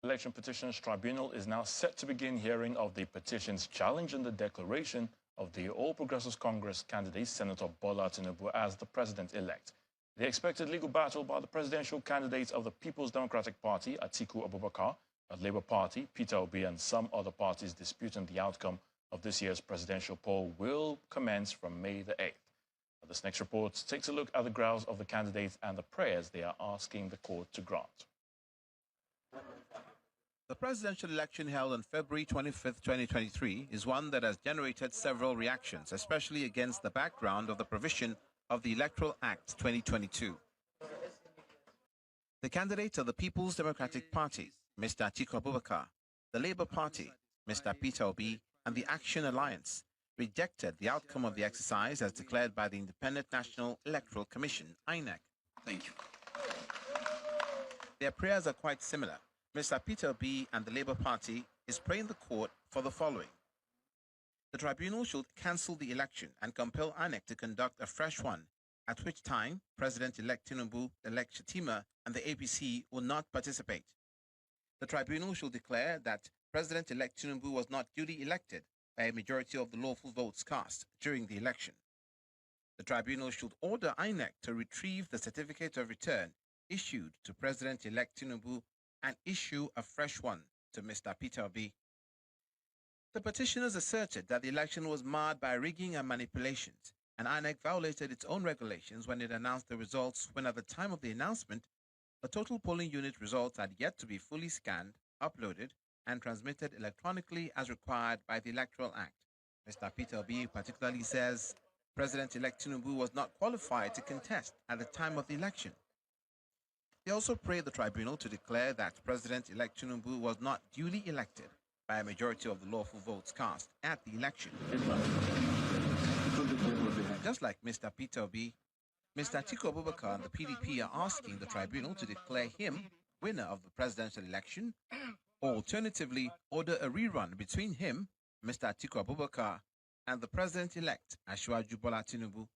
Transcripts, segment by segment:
Election Petitions Tribunal is now set to begin hearing of the petitions challenging the declaration of the All Progressives Congress candidate, Senator Bola Tinubu, as the president-elect. The expected legal battle by the presidential candidates of the People's Democratic Party, Atiku Abubakar, the Labour Party, Peter Obi, and some other parties disputing the outcome of this year's presidential poll will commence from May the 8th. This next report takes a look at the grounds of the candidates and the prayers they are asking the court to grant. The presidential election held on February 25, 2023 is one that has generated several reactions, especially against the background of the provision of the Electoral Act 2022. The candidates of the People's Democratic Party, Mr. Atiku Abubakar, the Labour Party, Mr. Peter Obi, and the Action Alliance rejected the outcome of the exercise as declared by the Independent National Electoral Commission, INEC. Thank you. Their prayers are quite similar. Mr. Peter Obi and the Labour Party is praying the court for the following. The tribunal should cancel the election and compel INEC to conduct a fresh one, at which time President-elect Tinubu, elect Shatima, and the APC will not participate. The tribunal should declare that President-elect Tinubu was not duly elected by a majority of the lawful votes cast during the election. The tribunal should order INEC to retrieve the certificate of return issued to President-elect Tinubu and issue a fresh one to Mr. Peter Obi. The petitioners asserted that the election was marred by rigging and manipulations, and INEC violated its own regulations when it announced the results when at the time of the announcement, the total polling unit results had yet to be fully scanned, uploaded, and transmitted electronically as required by the Electoral Act. Mr. Peter Obi particularly says President-elect Tinubu was not qualified to contest at the time of the election. They also prayed the tribunal to declare that President-elect Tinubu was not duly elected by a majority of the lawful votes cast at the election. Just like Mr. Peter Obi, Mr. Atiku Abubakar and the PDP are asking the tribunal to declare him winner of the presidential election, or alternatively order a rerun between him, Mr. Atiku Abubakar, and the president-elect, Asiwaju Bola Tinubu.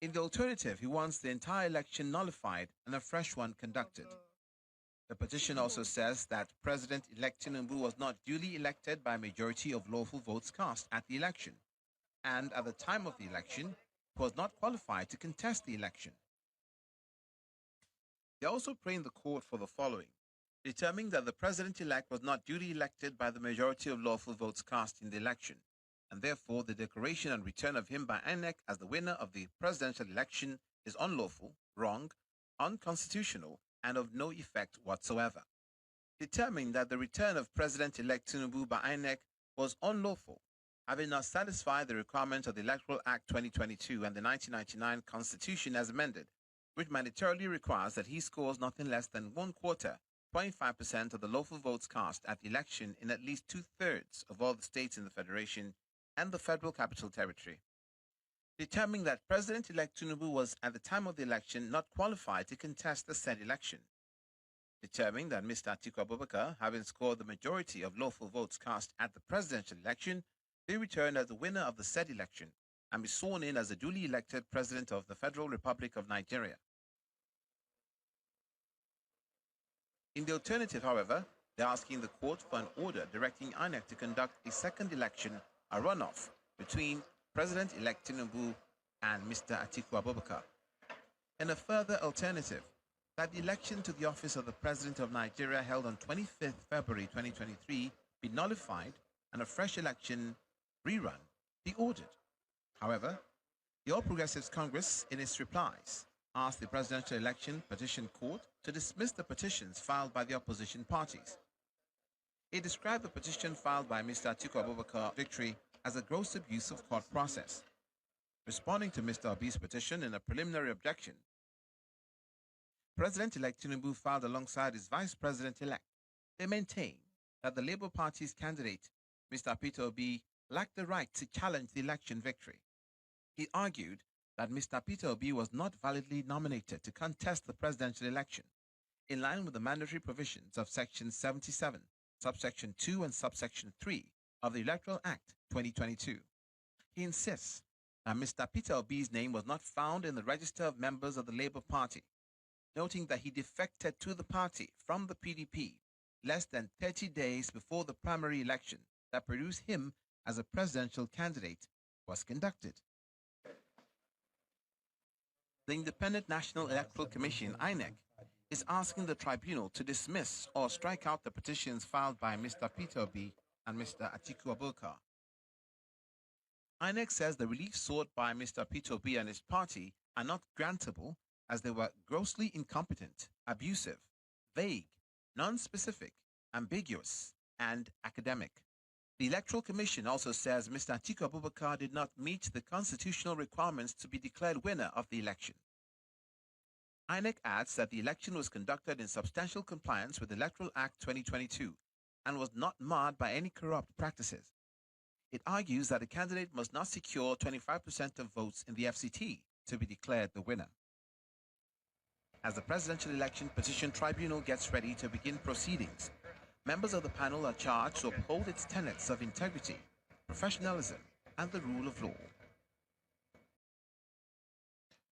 In the alternative, he wants the entire election nullified and a fresh one conducted. The petition also says that President-elect Tinubu was not duly elected by a majority of lawful votes cast at the election, and at the time of the election, he was not qualified to contest the election. They also pray in the court for the following. Determining that the president-elect was not duly elected by the majority of lawful votes cast in the election, and therefore the declaration and return of him by INEC as the winner of the presidential election is unlawful, wrong, unconstitutional, and of no effect whatsoever. Determining that the return of President-elect Tinubu by INEC was unlawful, having not satisfied the requirements of the Electoral Act 2022 and the 1999 Constitution as amended, which mandatorily requires that he scores nothing less than 25% of the lawful votes cast at the election in at least 2/3 of all the states in the Federation and the Federal Capital Territory. Determining that President-elect Tinubu was at the time of the election not qualified to contest the said election. Determining that Mr. Atiku Abubakar, having scored the majority of lawful votes cast at the presidential election, be returned as the winner of the said election and be sworn in as the duly elected President of the Federal Republic of Nigeria. In the alternative, however, they're asking the court for an order directing INEC to conduct a second election, a runoff, between President-elect Tinubu and Mr. Atiku Abubakar. And a further alternative, that the election to the office of the President of Nigeria held on 25th February 2023 be nullified and a fresh election rerun be ordered. However, the All Progressives Congress, in its replies, asked the Presidential Election Petition Court to dismiss the petitions filed by the opposition parties. It described the petition filed by Mr. Atiku Abubakar victory as a gross abuse of court process. Responding to Mr. Obi's petition in a preliminary objection, President-elect Tinubu filed alongside his Vice President-elect. They maintain that the Labour Party's candidate, Mr. Peter Obi, lacked the right to challenge the election victory. He argued that Mr. Peter Obi was not validly nominated to contest the presidential election, in line with the mandatory provisions of Section 77, Subsection 2 and Subsection 3 of the Electoral Act 2022. He insists that Mr. Peter Obi's name was not found in the register of members of the Labour Party, noting that he defected to the party from the PDP, less than 30 days before the primary election that produced him as a presidential candidate was conducted. The Independent National Electoral Commission, INEC, is asking the tribunal to dismiss or strike out the petitions filed by Mr. Peter Obi and Mr. Atiku Abubakar. INEC says the relief sought by Mr. Peter Obi and his party are not grantable as they were grossly incompetent, abusive, vague, non-specific, ambiguous, and academic. The Electoral Commission also says Mr. Atiku Abubakar did not meet the constitutional requirements to be declared winner of the election. INEC adds that the election was conducted in substantial compliance with Electoral Act 2022 and was not marred by any corrupt practices. It argues that a candidate must not secure 25% of votes in the FCT to be declared the winner. As the Presidential Election Petition Tribunal gets ready to begin proceedings, members of the panel are charged to uphold its tenets of integrity, professionalism, and the rule of law.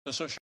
The social